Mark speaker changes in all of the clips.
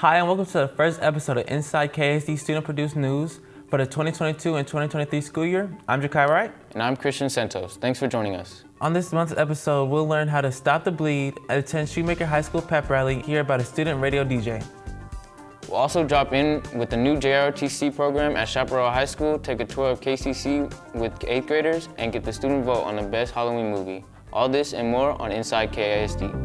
Speaker 1: Hi, and welcome to the first episode of Inside KSD Student Produced News for the 2022 and 2023 school year. I'm Jakai Wright.
Speaker 2: And I'm Christian Santos. Thanks for joining us.
Speaker 1: On this month's episode, we'll learn how to stop the bleed, attend Shoemaker High School pep rally, hear about a student radio DJ.
Speaker 2: We'll also drop in with the new JROTC program at Chaparral High School, take a tour of KCC with 8th graders, and get the student vote on the best Halloween movie. All this and more on Inside KSD.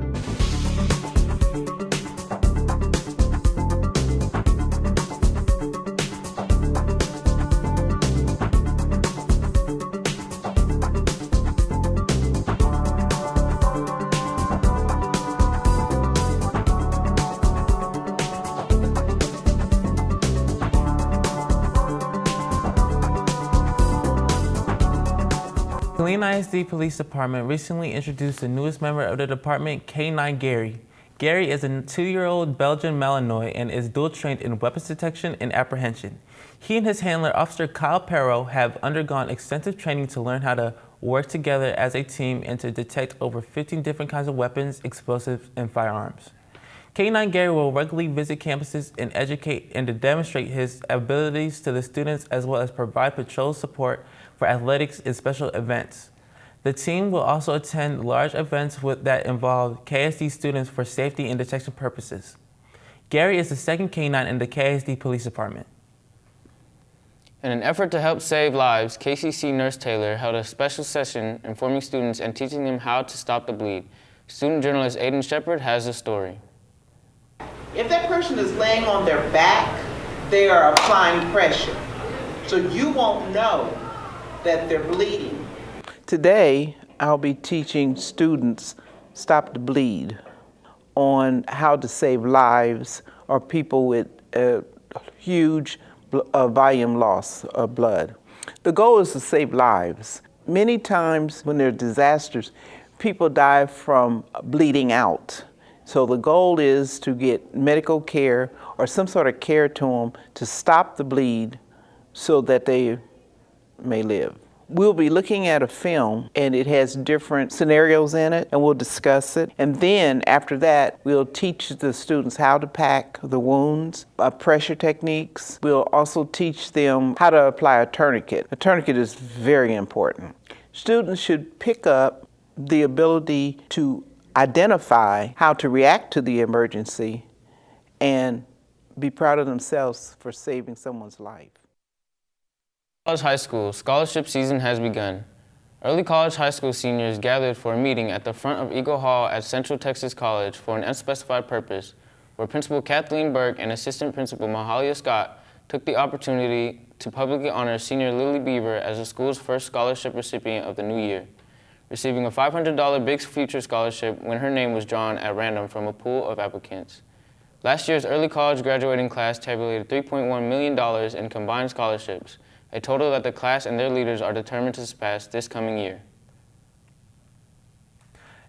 Speaker 1: Galena ISD Police Department recently introduced the newest member of the department, K9 Gary. Gary is a 2-year-old Belgian Malinois and is dual trained in weapons detection and apprehension. He and his handler, Officer Kyle Perro, have undergone extensive training to learn how to work together as a team and to detect over 15 different kinds of weapons, explosives, and firearms. K9 Gary will regularly visit campuses and educate and to demonstrate his abilities to the students, as well as provide patrol support for athletics and special events. The team will also attend large events that involve KSD students for safety and detection purposes. Gary is the second K9 in the KSD Police Department.
Speaker 2: In an effort to help save lives, KCC Nurse Taylor held a special session informing students and teaching them how to stop the bleed. Student journalist Aiden Shepard has the story.
Speaker 3: If that person is laying on their back, they are applying pressure. So you won't know that they're bleeding.
Speaker 4: Today, I'll be teaching students Stop the Bleed on how to save lives or people with huge volume loss of blood. The goal is to save lives. Many times when there are disasters, people die from bleeding out. So the goal is to get medical care or some sort of care to them to stop the bleed so that they may live. We'll be looking at a film and it has different scenarios in it and we'll discuss it. And then after that, we'll teach the students how to pack the wounds, pressure techniques. We'll also teach them how to apply a tourniquet. A tourniquet is very important. Students should pick up the ability to identify how to react to the emergency and be proud of themselves for saving someone's life.
Speaker 2: College High School scholarship season has begun. Early college high school seniors gathered for a meeting at the front of Eagle Hall at Central Texas College for an unspecified purpose, where Principal Kathleen Burke and Assistant Principal Mahalia Scott took the opportunity to publicly honor senior Lily Beaver as the school's first scholarship recipient of the new year, receiving a $500 Big Future scholarship when her name was drawn at random from a pool of applicants. Last year's early college graduating class tabulated $3.1 million in combined scholarships, a total that the class and their leaders are determined to surpass this coming year.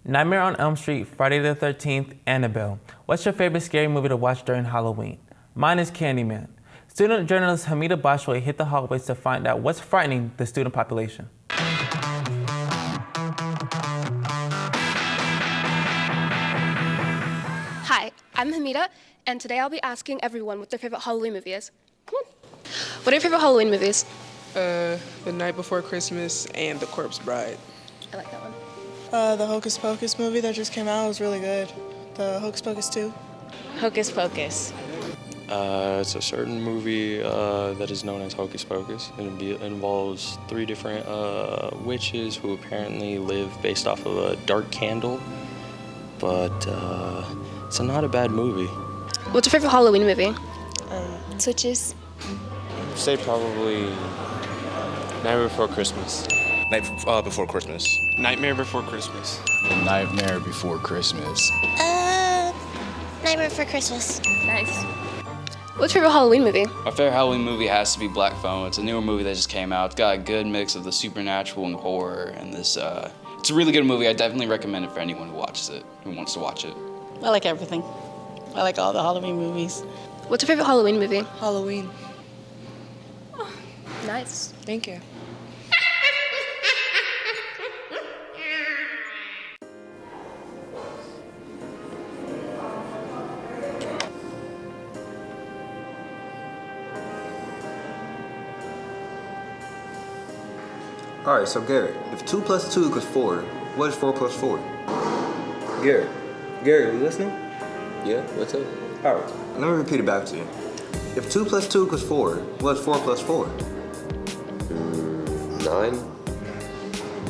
Speaker 1: Nightmare on Elm Street, Friday the 13th, Annabelle. What's your favorite scary movie to watch during Halloween? Mine is Candyman. Student journalist Hamida Bashway hit the hallways to find out what's frightening the student population.
Speaker 5: Hi, I'm Hamida, and today I'll be asking everyone what their favorite Halloween movie is. Come on. What are your favorite Halloween movies?
Speaker 6: The Night Before Christmas and The Corpse Bride.
Speaker 5: I like that one.
Speaker 7: The Hocus Pocus movie that just came out was really good. The Hocus Pocus 2.
Speaker 8: Hocus Pocus.
Speaker 9: It's a certain movie that is known as Hocus Pocus. It involves 3 different witches who apparently live based off of a dark candle, but it's not a bad movie.
Speaker 5: What's your favorite Halloween movie?
Speaker 8: Switches.
Speaker 10: Say probably Nightmare Before Christmas.
Speaker 11: Before Christmas.
Speaker 10: Nightmare Before Christmas.
Speaker 11: The Nightmare Before Christmas.
Speaker 12: Nightmare Before Christmas.
Speaker 5: Nice. What's your favorite Halloween movie?
Speaker 13: My favorite Halloween movie has to be Black Phone. It's a newer movie that just came out. It's got a good mix of the supernatural and horror, and it's a really good movie. I definitely recommend it for anyone who watches it, who wants to watch it.
Speaker 8: I like everything. I like all the Halloween movies.
Speaker 5: What's your favorite Halloween movie?
Speaker 7: Halloween.
Speaker 5: Oh, nice.
Speaker 7: Thank you.
Speaker 14: All right, so Garrett, if 2 plus 2 equals 4, what is 4 plus 4? Garrett, are you listening?
Speaker 10: Yeah, what's up?
Speaker 14: All right, let me repeat it back to you. If 2 plus 2 equals 4, what is 4 plus 4?
Speaker 10: 9.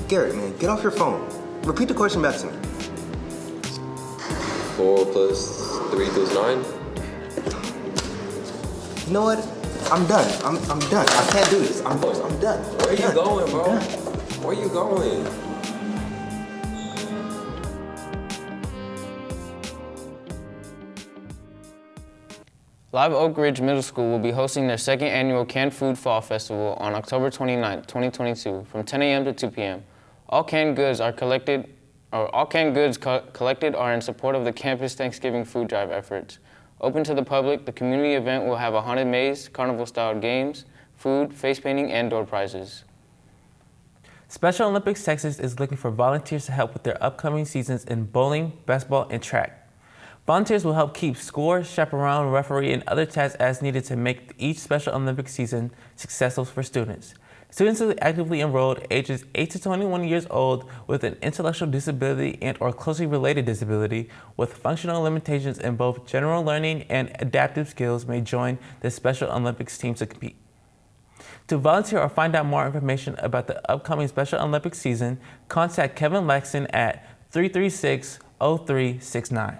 Speaker 14: Garrett, man, get off your phone. Repeat the question back to me.
Speaker 10: 4 plus 3 equals 9.
Speaker 14: You know what? I'm done. I'm done. I can't do this. I'm done.
Speaker 10: Where are you going, bro? Where are you going?
Speaker 2: Live Oak Ridge Middle School will be hosting their second annual Canned Food Fall Festival on October 29, 2022, from 10 a.m. to 2 p.m. All canned goods collected are in support of the campus Thanksgiving food drive efforts. Open to the public, the community event will have a haunted maze, carnival-style games, food, face painting, and door prizes.
Speaker 1: Special Olympics Texas is looking for volunteers to help with their upcoming seasons in bowling, basketball, and track. Volunteers will help keep score, chaperone, referee, and other tasks as needed to make each Special Olympics season successful for students. Students are actively enrolled ages 8 to 21 years old with an intellectual disability and or closely related disability with functional limitations in both general learning and adaptive skills may join the Special Olympics team to compete. To volunteer or find out more information about the upcoming Special Olympics season, contact Kevin Laxton at 336-0369.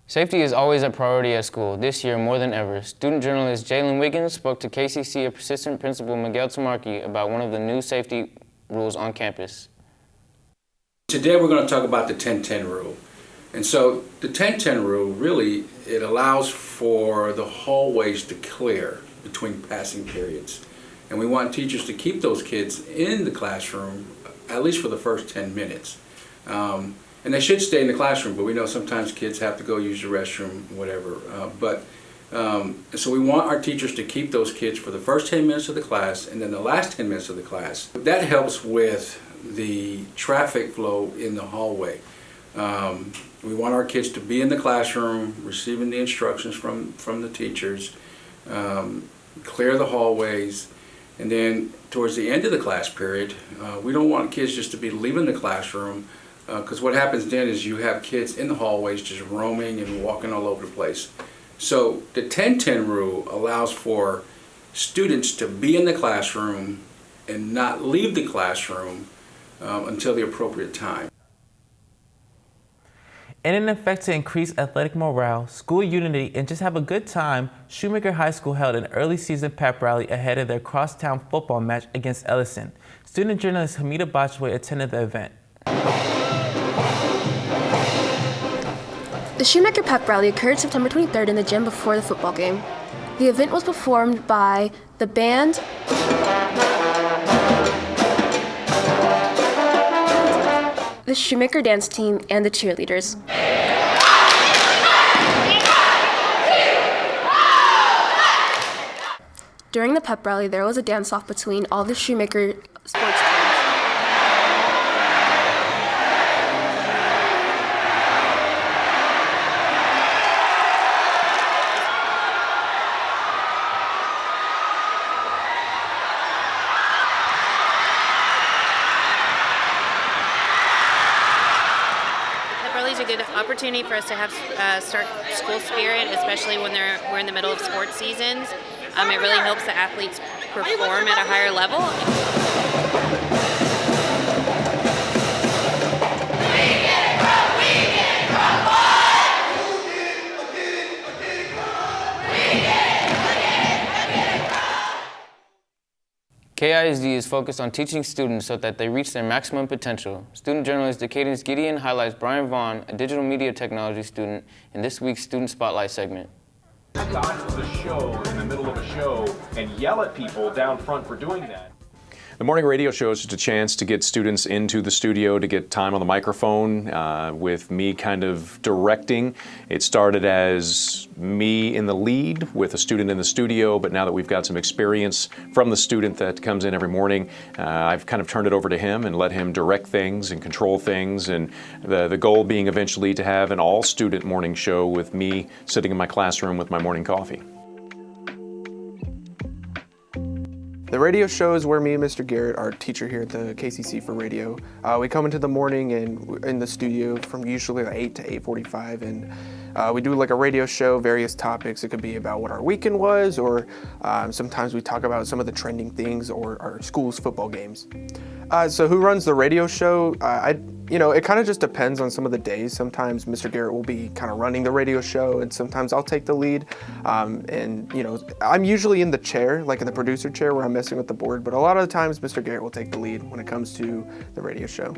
Speaker 2: Safety is always a priority at school, this year more than ever. Student journalist Jalen Wiggins spoke to KCC Assistant Principal Miguel Tamarki about one of the new safety rules on campus.
Speaker 15: Today we're going to talk about the 10-10 rule. And so the 10-10 rule really, it allows for the hallways to clear between passing periods. And we want teachers to keep those kids in the classroom at least for the first 10 minutes. And they should stay in the classroom, but we know sometimes kids have to go use the restroom, whatever. So we want our teachers to keep those kids for the first 10 minutes of the class and then the last 10 minutes of the class. That helps with the traffic flow in the hallway. We want our kids to be in the classroom, receiving the instructions from the teachers, clear the hallways, and then towards the end of the class period, we don't want kids just to be leaving the classroom, because what happens then is you have kids in the hallways just roaming and walking all over the place. So the 10-10 rule allows for students to be in the classroom and not leave the classroom until the appropriate time.
Speaker 1: In an effort to increase athletic morale, school unity, and just have a good time, Shoemaker High School held an early season pep rally ahead of their crosstown football match against Ellison. Student journalist Hamida Bachway attended the event.
Speaker 5: The Shoemaker Pep Rally occurred September 23rd in the gym before the football game. The event was performed by the band, the Shoemaker dance team, and the cheerleaders. During the pep rally, there was a dance-off between all the Shoemaker sports teams.
Speaker 16: A good opportunity for us to have start school spirit, especially when we're in the middle of sports seasons. It really helps the athletes perform at a higher level.
Speaker 2: KISD is focused on teaching students so that they reach their maximum potential. Student journalist Decadence Gideon highlights Brian Vaughn, a digital media technology student, in this week's Student Spotlight segment.
Speaker 17: Stop the show in the middle of a show and yell at people down front for doing that.
Speaker 18: The morning radio show is just a chance to get students into the studio, to get time on the microphone with me kind of directing. It started as me in the lead with a student in the studio, but now that we've got some experience from the student that comes in every morning, I've kind of turned it over to him and let him direct things and control things, and the goal being eventually to have an all-student morning show with me sitting in my classroom with my morning coffee.
Speaker 19: The radio show is where me and Mr. Garrett, our teacher here at the KCC for radio, we come into the morning and in the studio from usually like 8 to 8:45, and we do like a radio show, various topics. It could be about what our weekend was, or sometimes we talk about some of the trending things or our school's football games. So who runs the radio show? It kind of just depends on some of the days. Sometimes Mr. Garrett will be kind of running the radio show, and sometimes I'll take the lead. I'm usually in the chair, like in the producer chair where I'm messing with the board, but a lot of the times Mr. Garrett will take the lead when it comes to the radio show.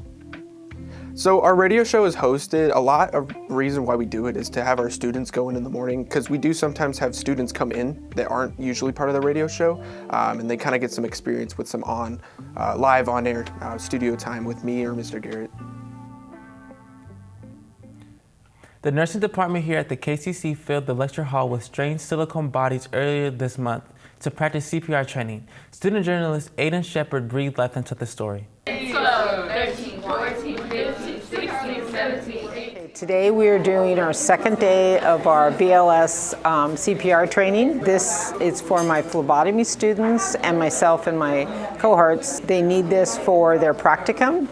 Speaker 19: So our radio show is hosted. A lot of reason why we do it is to have our students go in the morning, because we do sometimes have students come in that aren't usually part of the radio show, and they kind of get some experience with some live on-air studio time with me or Mr. Garrett.
Speaker 1: The nursing department here at the KCC filled the lecture hall with strange silicone bodies earlier this month to practice CPR training. Student journalist Aiden Shepard breathed life into the story.
Speaker 20: 12, 13, 14, 15, 16, 17.
Speaker 21: Today we are doing our second day of our BLS CPR training. This is for my phlebotomy students and myself and my cohorts. They need this for their practicum,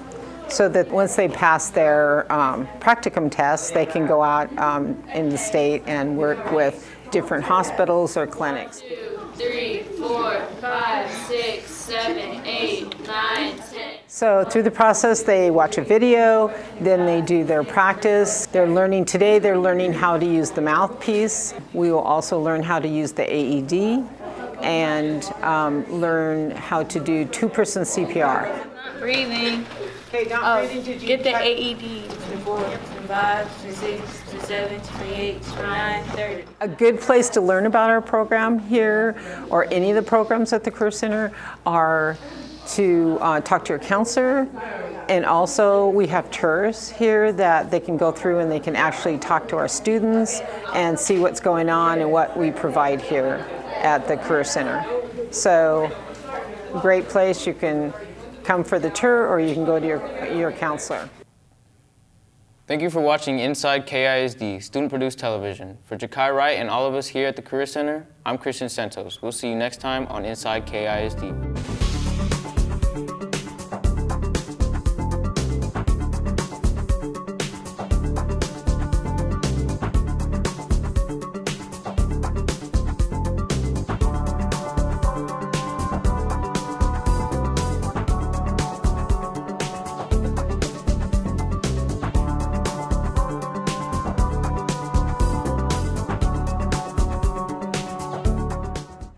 Speaker 21: so that once they pass their practicum tests, they can go out in the state and work with different hospitals or clinics.
Speaker 20: 2, 3, 4, 5, 6, 7, 8, 9, 10.
Speaker 21: So through the process, they watch a video, then they do their practice. They're learning how to use the mouthpiece. We will also learn how to use the AED and learn how to do two-person CPR.
Speaker 20: Breathing.
Speaker 21: Okay, not breathing. Did you
Speaker 20: get the AED? 4, 5, 6, 7, 8, 9, 30.
Speaker 21: A good place to learn about our program here, or any of the programs at the Career Center, are to talk to your counselor. And also we have tours here that they can go through, and they can actually talk to our students and see what's going on and what we provide here at the Career Center. So, great place. You can come for the tour, or you can go to your counselor.
Speaker 2: Thank you for watching Inside KISD, student-produced television. For Jakai Wright and all of us here at the Career Center, I'm Christian Santos. We'll see you next time on Inside KISD.